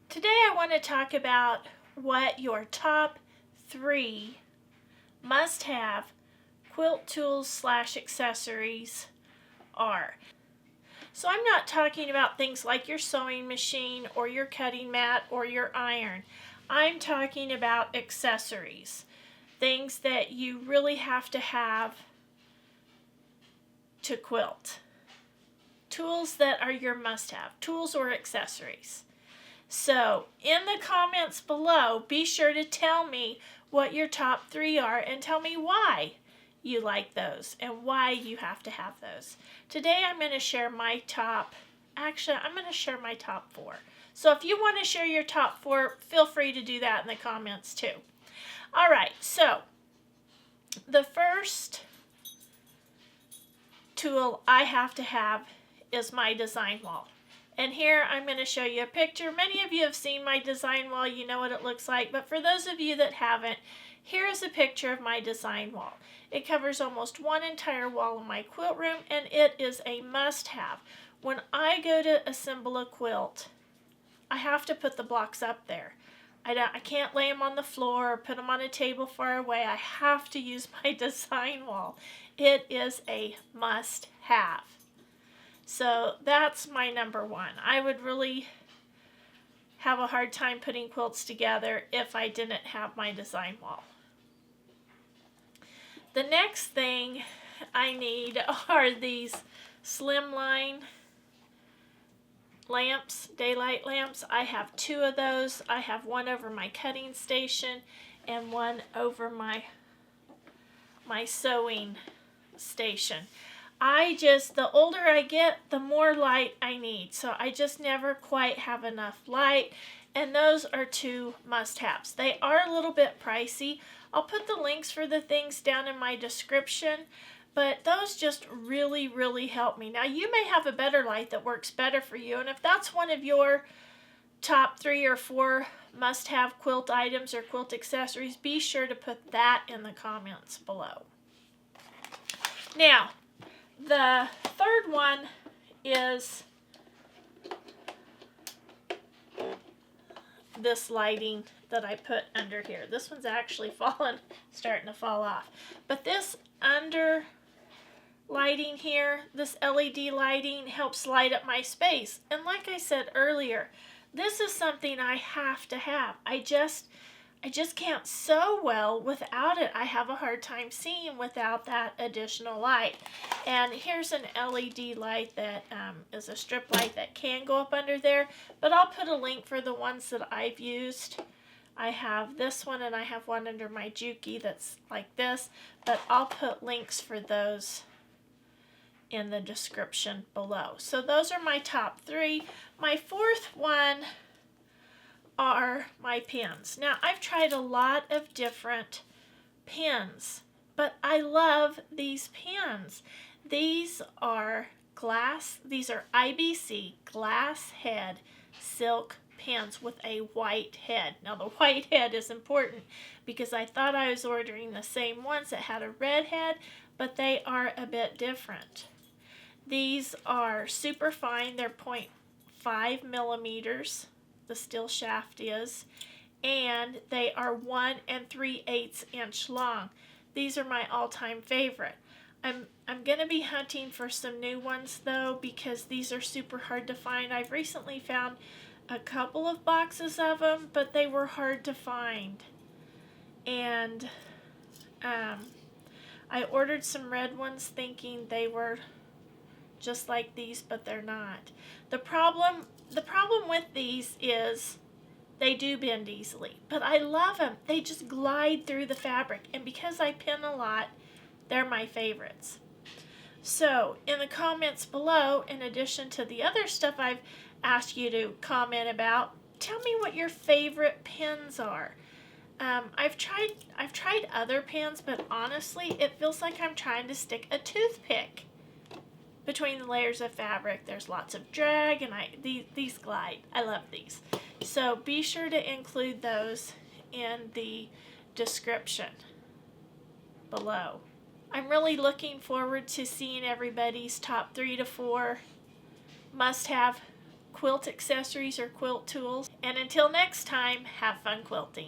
Today I want to talk about what your top 3 must-have quilt tools / accessories are. So I'm not talking about things like your sewing machine or your cutting mat or your iron. I'm talking about accessories, things that you really have to have to quilt. Tools that are your must-have, tools or accessories. So in the comments below, be sure to tell me what your top 3 are and tell me why you like those and why you have to have those. Today I'm going to share my top, I'm going to share my top 4. So if you want to share your top 4, feel free to do that in the comments too. Alright, so the first tool I have to have is my design wall. And here I'm going to show you a picture. Many of you have seen my design wall, you know what it looks like, but for those of you that haven't, here is a picture of my design wall. It covers almost one entire wall in my quilt room, and it is a must-have. When I go to assemble a quilt, I have to put the blocks up there. I can't lay them on the floor or put them on a table far away. I have to use my design wall. It is a must-have. So that's my number 1. I would really have a hard time putting quilts together if I didn't have my design wall. The next thing I need are these Slimline lamps, daylight lamps. I have 2 of those. I have one over my cutting station and one over my sewing station. The older I get, the more light I need. So I just never quite have enough light. And those are 2 must-haves. They are a little bit pricey. I'll put the links for the things down in my description. But those just really, really help me. Now you may have a better light that works better for you. And if that's one of your top 3 or 4 must-have quilt items or quilt accessories, be sure to put that in the comments below. Now, the third one is this lighting that I put under here. This one's actually starting to fall off. But this under lighting here, this LED lighting helps light up my space. And like I said earlier, this is something I have to have. I just can't sew well without it. I have a hard time seeing without that additional light. And here's an LED light that is a strip light that can go up under there, but I'll put a link for the ones that I've used. I have this one and I have one under my Juki that's like this, but I'll put links for those in the description below. So those are my top 3. My 4th one are my pins. Now I've tried a lot of different pins, but I love these pins. These are IBC glass head silk pins with a white head. Now the white head is important because I thought I was ordering the same ones that had a red head, but they are a bit different. These are super fine. They're 0.5 millimeters. The steel shaft is, and they are 1 3/8 inch long. These are my all-time favorite. I'm gonna be hunting for some new ones though, because these are super hard to find. I've recently found a couple of boxes of them, but they were hard to find. And I ordered some red ones thinking they were just like these, but they're not. The problem with these is they do bend easily, but I love them. They just glide through the fabric, and because I pin a lot, they're my favorites. So in the comments below, in addition to the other stuff I've asked you to comment about, tell me what your favorite pins are. I've tried other pins, but honestly, it feels like I'm trying to stick a toothpick between the layers of fabric. There's lots of drag, and these glide. I love these. So be sure to include those in the description below. I'm really looking forward to seeing everybody's top 3 to 4 must-have quilt accessories or quilt tools. And until next time, have fun quilting.